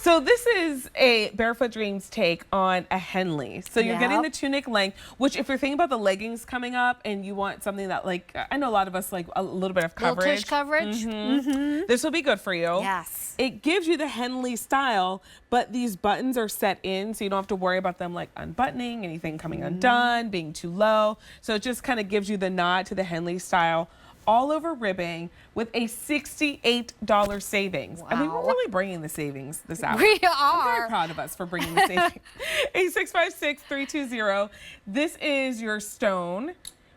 So this is a Barefoot Dreams take on a Henley. So you're getting the tunic length, which if you're thinking about the leggings coming up and you want something that, like, I know a lot of us like a little bit of coverage. Little tush coverage. This will be good for you. Yes. It gives you the Henley style, but these buttons are set in, so you don't have to worry about them like unbuttoning, anything coming undone, being too low. So it just kind of gives you the nod to the Henley style. All over ribbing with a $68 savings. Wow. I mean, we're really bringing the savings this hour. We are. I'm very proud of us for bringing the savings. 8656-320. This is your stone.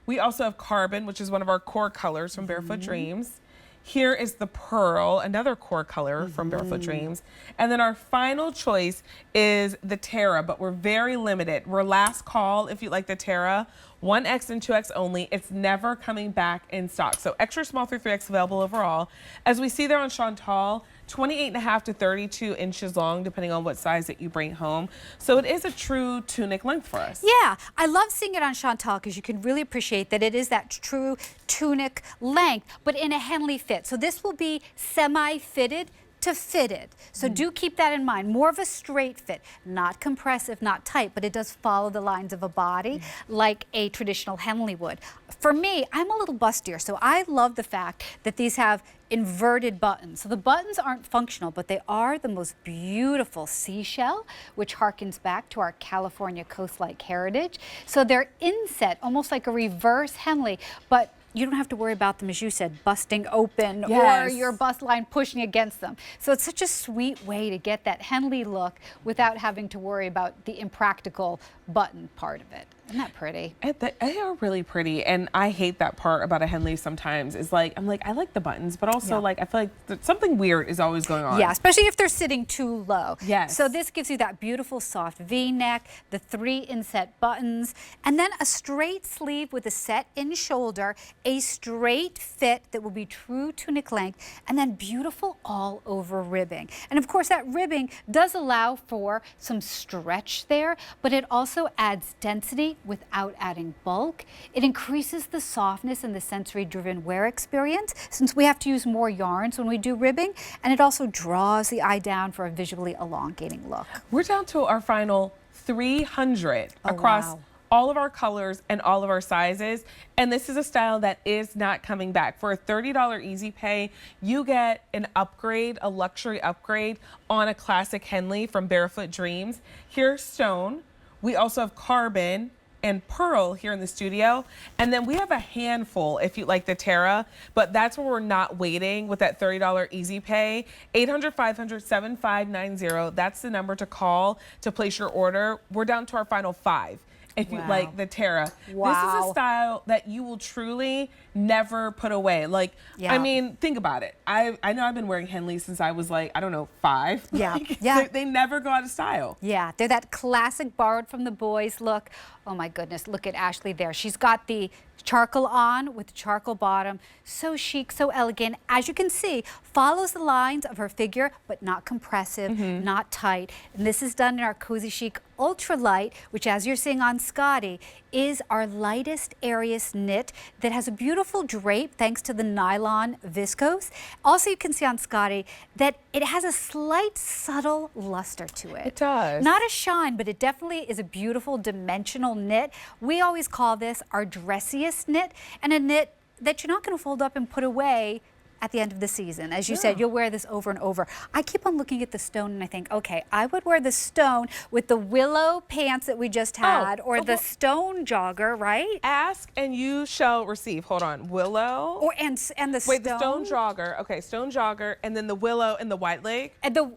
We also have carbon, which is one of our core colors from Barefoot Dreams. Here is the pearl, another core color from Barefoot Dreams. And then our final choice is the Terra, but we're very limited. We're last call if you like the Terra. 1X and 2X only. It's never coming back in stock. So extra small through 3X available overall. As we see there on Chantal, 28.5 to 32 inches long, depending on what size that you bring home. So it is a true tunic length for us. Yeah, I love seeing it on Chantal because you can really appreciate that it is that true tunic length, but in a Henley fit. So this will be semi-fitted to fitted. So do keep that in mind. More of a straight fit, not compressive, not tight, but it does follow the lines of a body like a traditional Henley would. For me, I'm a little bustier, so I love the fact that these have inverted buttons. So the buttons aren't functional, but they are the most beautiful seashell, which harkens back to our California coast-like heritage. So they're inset, almost like a reverse Henley, but you don't have to worry about them, as you said, busting open or your bust line pushing against them. So it's such a sweet way to get that Henley look without having to worry about the impractical button part of it. Isn't that pretty? They are really pretty, and I hate that part about a Henley sometimes. Is like, I'm like, I like the buttons, but also like I feel like something weird is always going on. Yeah, especially if they're sitting too low. Yes. So this gives you that beautiful soft V-neck, the 3 inset buttons, and then a straight sleeve with a set-in shoulder, a straight fit that will be true tunic length, and then beautiful all-over ribbing. And of course, that ribbing does allow for some stretch there, but it also adds density without adding bulk. It increases the softness and the sensory-driven wear experience since we have to use more yarns when we do ribbing, and it also draws the eye down for a visually elongating look. We're down to our final 300 across all of our colors and all of our sizes, and this is a style that is not coming back. For a $30 easy pay, you get an upgrade, a luxury upgrade on a classic Henley from Barefoot Dreams. Here's stone. We also have carbon and pearl here in the studio, and then we have a handful if you like the Terra, but that's where we're not waiting with that $30 easy pay. 800-500-7590, that's the number to call to place your order. We're down to our final 5 if you like the Terra. This is a style that you will truly never put away. Like, I mean, think about it. I know I've been wearing Henley since I was like, I don't know, 5. They never go out of style. Yeah, they're that classic borrowed from the boys look. Oh my goodness, look at Ashley there. She's got the charcoal on with the charcoal bottom. So chic, so elegant. As you can see, follows the lines of her figure, but not compressive, not tight. And this is done in our CozyChic Ultra Lite, which, as you're seeing on Scotty, is our lightest, airiest knit that has a beautiful drape thanks to the nylon viscose. Also, you can see on Scotty that it has a slight, subtle luster to it. It does. Not a shine, but it definitely is a beautiful dimensional knit. We always call this our dressiest knit, and a knit that you're not going to fold up and put away at the end of the season. As you said, you'll wear this over and over. I keep on looking at the stone and I think, okay, I would wear the stone with the willow pants that we just had, or the stone jogger, right? Ask and you shall receive. Hold on, willow. Or and the Wait, stone. the stone jogger. Okay, stone jogger, and then the willow and the white leg. And the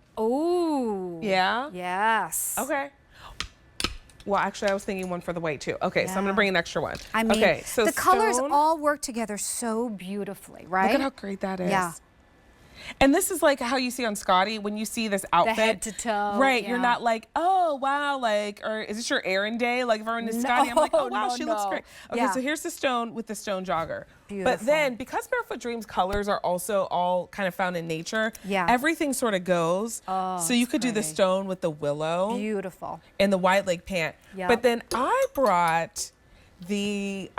Yeah. Yes. Okay. Well, actually, I was thinking one for the weight too. Okay, so I'm gonna bring an extra one. I mean, okay, so the colors stone, all work together so beautifully, right? Look at how great that is. Yeah. And this is like how you see on Scotty when you see this outfit. The head to toe. Right, you're not like, oh, wow, like, or is this your errand day? Like if I'm into Scotty, I'm like, oh, wow, she looks great. Okay, so here's the stone with the stone jogger. Beautiful. But then, because Barefoot Dreams colors are also all kind of found in nature, everything sort of goes. So you could do the stone with the willow. Beautiful. And the white leg pant. But then I brought the,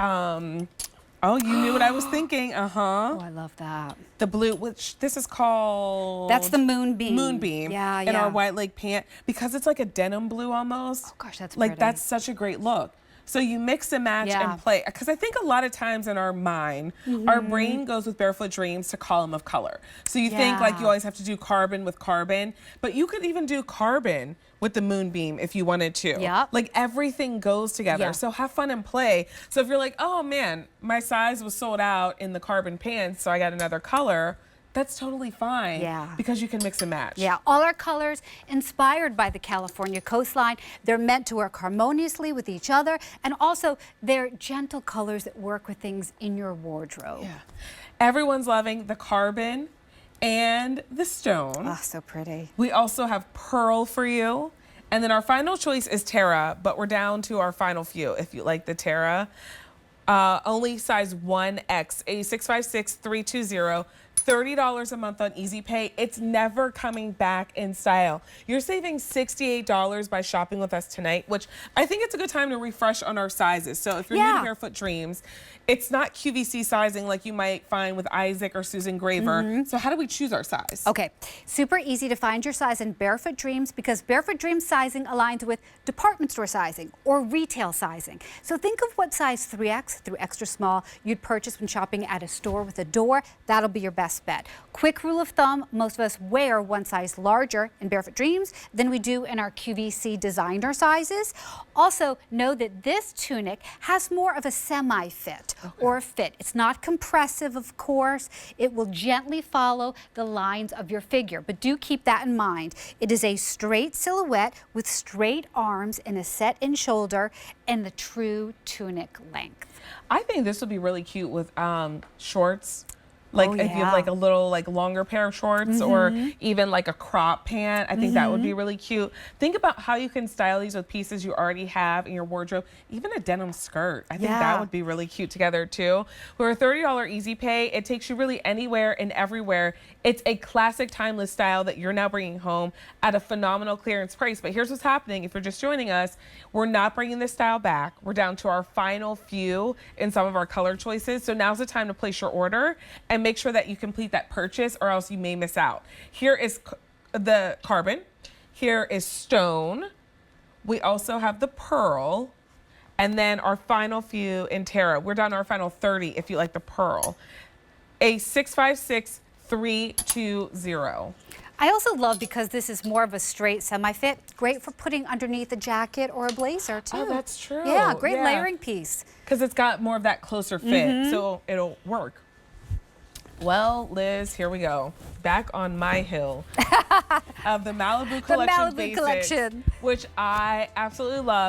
Oh, you knew what I was thinking. Uh-huh. Oh, I love that. The blue, which this is called... That's the Moonbeam. Moonbeam. Yeah, in yeah. our white leg pant. Because it's like a denim blue almost. Oh, gosh, that's like pretty. that's such a great look. So you mix and match and play. Because I think a lot of times in our mind, our brain goes with Barefoot Dreams to column of color. So you think like you always have to do carbon with carbon, but you could even do carbon with the Moonbeam if you wanted to. Yep. Like everything goes together. Yeah. So have fun and play. So if you're like, oh man, my size was sold out in the carbon pants, so I got another color. That's totally fine. Yeah. Because you can mix and match. Yeah, all our colors inspired by the California coastline. They're meant to work harmoniously with each other, and also they're gentle colors that work with things in your wardrobe. Yeah. Everyone's loving the carbon and the stone. Oh, so pretty. We also have pearl for you. And then our final choice is Terra, but we're down to our final few if you like the Terra. Only size 1X, a 656-320. $30 a month on Easy Pay. It's never coming back in style. You're saving $68 by shopping with us tonight, which I think it's a good time to refresh on our sizes. So if you're new to Barefoot Dreams, it's not QVC sizing like you might find with Isaac or Susan Graver. So how do we choose our size? Okay, super easy to find your size in Barefoot Dreams because Barefoot Dreams sizing aligns with department store sizing or retail sizing. So think of what size 3X through extra small you'd purchase when shopping at a store with a door. That'll be your best bet. Quick rule of thumb, most of us wear one size larger in Barefoot Dreams than we do in our QVC designer sizes. Also, know that this tunic has more of a semi-fit or a fit. It's not compressive, of course. It will gently follow the lines of your figure, but do keep that in mind. It is a straight silhouette with straight arms and a set-in shoulder and the true tunic length. I think this would be really cute with shorts. Like if you have like a little like longer pair of shorts or even like a crop pant, I think that would be really cute. Think about how you can style these with pieces you already have in your wardrobe. Even a denim skirt, I think that would be really cute together too. For a $30 Easy Pay, it takes you really anywhere and everywhere. It's a classic timeless style that you're now bringing home at a phenomenal clearance price. But here's what's happening. If you're just joining us, we're not bringing this style back. We're down to our final few in some of our color choices. So now's the time to place your order and make sure that you complete that purchase or else you may miss out. Here is the carbon. Here is stone. We also have the pearl. And then our final few in Terra. We're down to our final 30 if you like the pearl. A 656-320. I also love because this is more of a straight semi-fit. Great for putting underneath a jacket or a blazer too. Oh, that's true. Yeah, great layering piece. Because it's got more of that closer fit, so it'll work. Well, Liz, here we go. Back on my hill of the Malibu Collection Malibu Basics, Collection. which I absolutely love.